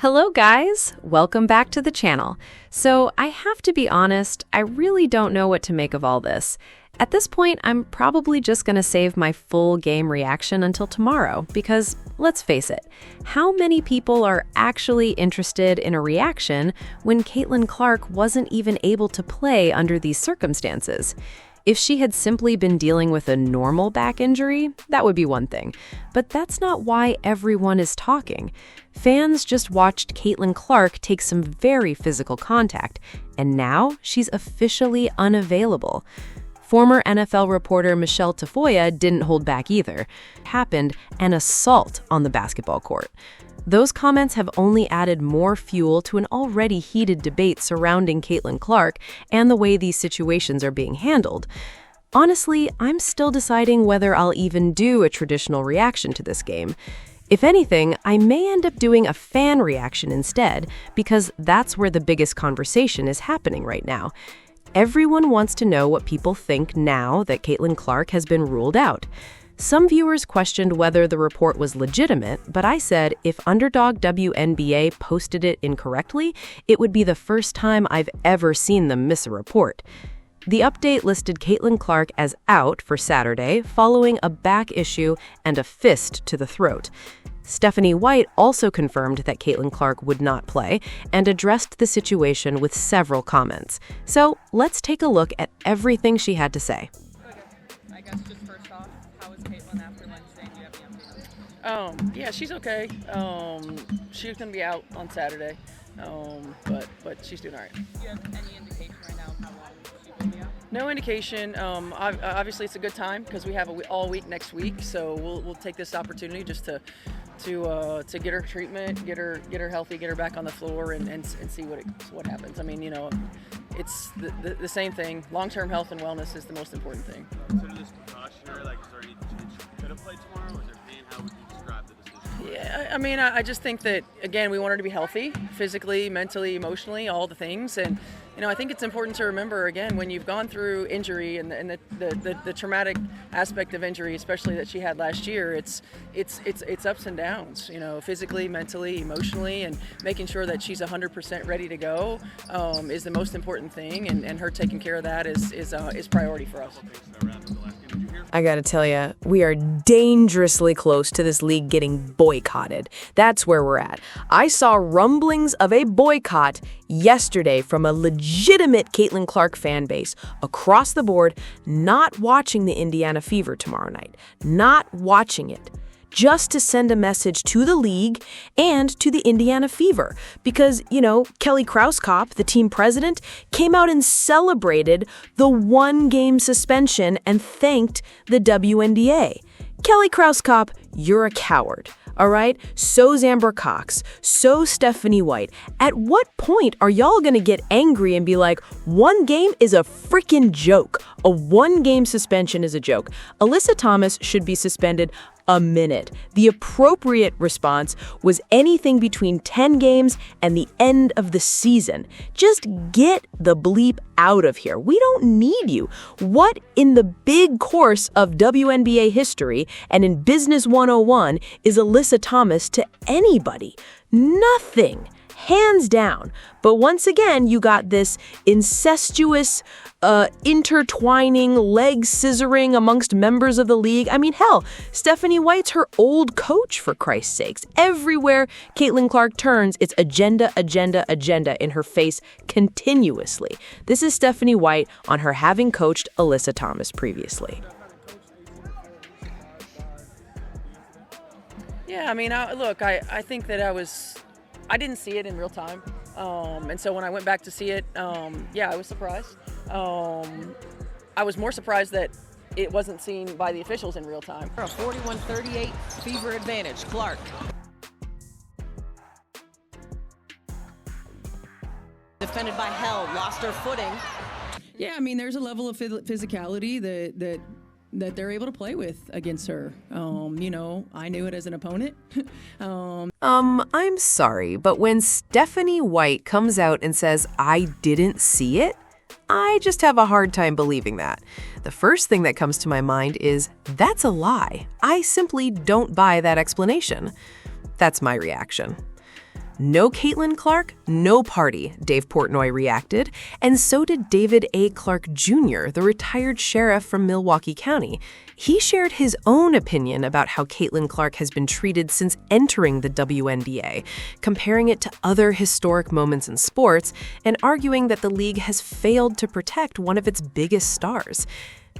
Hello guys, welcome back to the channel. So I have to be honest, I really don't know what to make of all this. At this point, I'm probably just going to save my full game reaction until tomorrow because, let's face it, how many people are actually interested in a reaction when Caitlin Clark wasn't even able to play under these circumstances? If she had simply been dealing with a normal back injury, that would be one thing. But that's not why everyone is talking. Fans just watched Caitlin Clark take some very physical contact, and now she's officially unavailable. Former NFL reporter Michelle Tafoya didn't hold back either. It happened an assault on the basketball court. Those comments have only added more fuel to an already heated debate surrounding Caitlin Clark and the way these situations are being handled. Honestly, I'm still deciding whether I'll even do a traditional reaction to this game. If anything, I may end up doing a fan reaction instead, because that's where the biggest conversation is happening right now. Everyone wants to know what people think now that Caitlin Clark has been ruled out. Some viewers questioned whether the report was legitimate, but I said if underdog wnba posted it incorrectly, it would be the first time I've ever seen them miss a report. The update listed Caitlin Clark as out for Saturday following a back issue and a fist to the throat. Stephanie White also confirmed that Caitlin Clark would not play and addressed the situation with several comments. So let's take a look at everything she had to say. I guess just first off, how is Caitlin after Wednesday? Do you have any updates? Yeah, she's okay. She's gonna be out on Saturday, but she's doing all right. Do you have any indication right now of how long she will be out? No indication. Obviously, it's a good time because we have all week next week, so we'll take this opportunity just to get her treatment, get her healthy, get her back on the floor, and see what happens. I mean, it's the same thing. Long-term health and wellness is the most important thing. Consider this precautionary. Like, is there any chance she could have played tomorrow? Or is there pain? How would you describe the decision? Yeah, I mean, I just think that, again, we want her to be healthy, physically, mentally, emotionally, all the things. And, I think it's important to remember, again, when you've gone through injury and the traumatic aspect of injury, especially that she had last year, it's ups and downs, physically, mentally, emotionally, and making sure that she's 100% ready to go is the most important thing. And her taking care of that is priority for us. I gotta tell you, we are dangerously close to this league getting boycotted. That's where we're at. I saw rumblings of a boycott yesterday from a legitimate Caitlin Clark fan base across the board, not watching the Indiana Fever tomorrow night. Not watching it. Just to send a message to the league and to the Indiana Fever. Because, Kelly Krauskopf, the team president, came out and celebrated the one-game suspension and thanked the WNBA. Kelly Krauskopf, you're a coward. All right? So's Amber Cox. So Stephanie White. At what point are y'all going to get angry and be like, one game is a freaking joke? A one-game suspension is a joke. Alyssa Thomas should be suspended a minute. The appropriate response was anything between 10 games and the end of the season. Just get the bleep out of here. We don't need you. What in the big course of WNBA history and in Business 101 is Alyssa Thomas to anybody? Nothing. Hands down. But once again, you got this incestuous, intertwining, leg scissoring amongst members of the league. I mean, hell, Stephanie White's her old coach, for Christ's sakes. Everywhere Caitlin Clark turns, it's agenda, agenda, agenda in her face continuously. This is Stephanie White on her having coached Alyssa Thomas previously. Yeah, I mean, I think that I didn't see it in real time. And so when I went back to see it, I was surprised. I was more surprised that it wasn't seen by the officials in real time. A 41-38 Fever advantage. Clark. Defended by Hell, lost her footing. Yeah, I mean, there's a level of physicality that they're able to play with against her. I knew it as an opponent. I'm sorry, but when Stephanie White comes out and says, I didn't see it, I just have a hard time believing that. The first thing that comes to my mind is, that's a lie. I simply don't buy that explanation. That's my reaction. No Caitlin Clark, no party, Dave Portnoy reacted, and so did David A. Clark Jr., the retired sheriff from Milwaukee County. He shared his own opinion about how Caitlin Clark has been treated since entering the WNBA, comparing it to other historic moments in sports and arguing that the league has failed to protect one of its biggest stars.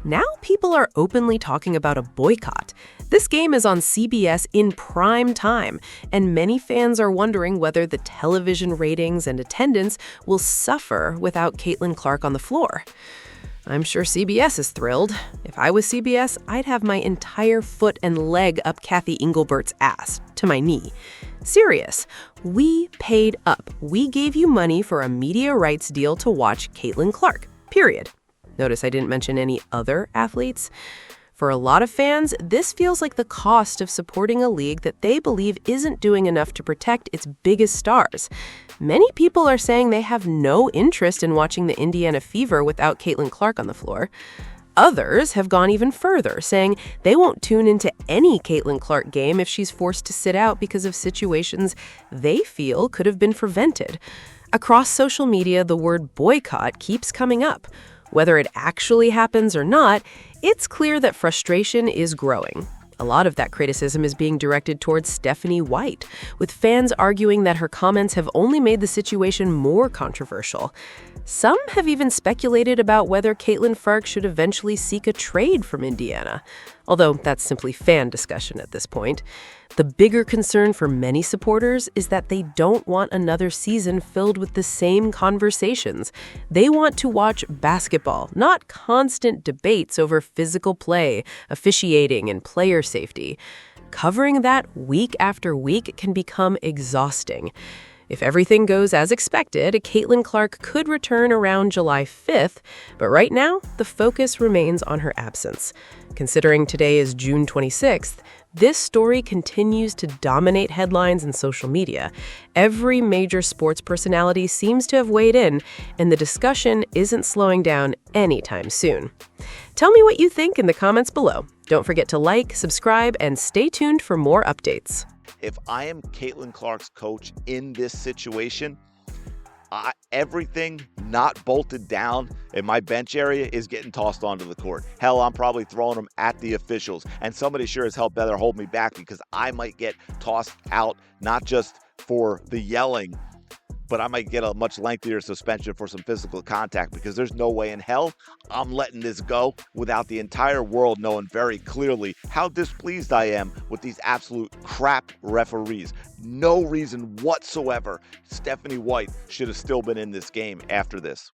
Now people are openly talking about a boycott. This game is on CBS in prime time, and many fans are wondering whether the television ratings and attendance will suffer without Caitlin Clark on the floor. I'm sure CBS is thrilled. If I was CBS, I'd have my entire foot and leg up Kathy Englebert's ass, to my knee. Serious. We paid up. We gave you money for a media rights deal to watch Caitlin Clark. Period. Notice I didn't mention any other athletes. For a lot of fans, this feels like the cost of supporting a league that they believe isn't doing enough to protect its biggest stars. Many people are saying they have no interest in watching the Indiana Fever without Caitlin Clark on the floor. Others have gone even further, saying they won't tune into any Caitlin Clark game if she's forced to sit out because of situations they feel could have been prevented. Across social media, the word boycott keeps coming up. Whether it actually happens or not, it's clear that frustration is growing. A lot of that criticism is being directed towards Stephanie White, with fans arguing that her comments have only made the situation more controversial. Some have even speculated about whether Caitlin Clark should eventually seek a trade from Indiana, although that's simply fan discussion at this point. The bigger concern for many supporters is that they don't want another season filled with the same conversations. They want to watch basketball, not constant debates over physical play, officiating, and player safety. Covering that week after week can become exhausting. If everything goes as expected, Caitlin Clark could return around July 5th, but right now, the focus remains on her absence. Considering today is June 26th, this story continues to dominate headlines and social media. Every major sports personality seems to have weighed in, and the discussion isn't slowing down anytime soon. Tell me what you think in the comments below. Don't forget to like, subscribe, and stay tuned for more updates. If I am Caitlin Clark's coach in this situation, everything not bolted down in my bench area is getting tossed onto the court. Hell, I'm probably throwing them at the officials, and somebody sure as hell better hold me back because I might get tossed out, not just for the yelling, but I might get a much lengthier suspension for some physical contact because there's no way in hell I'm letting this go without the entire world knowing very clearly how displeased I am with these absolute crap referees. No reason whatsoever Stephanie White should have still been in this game after this.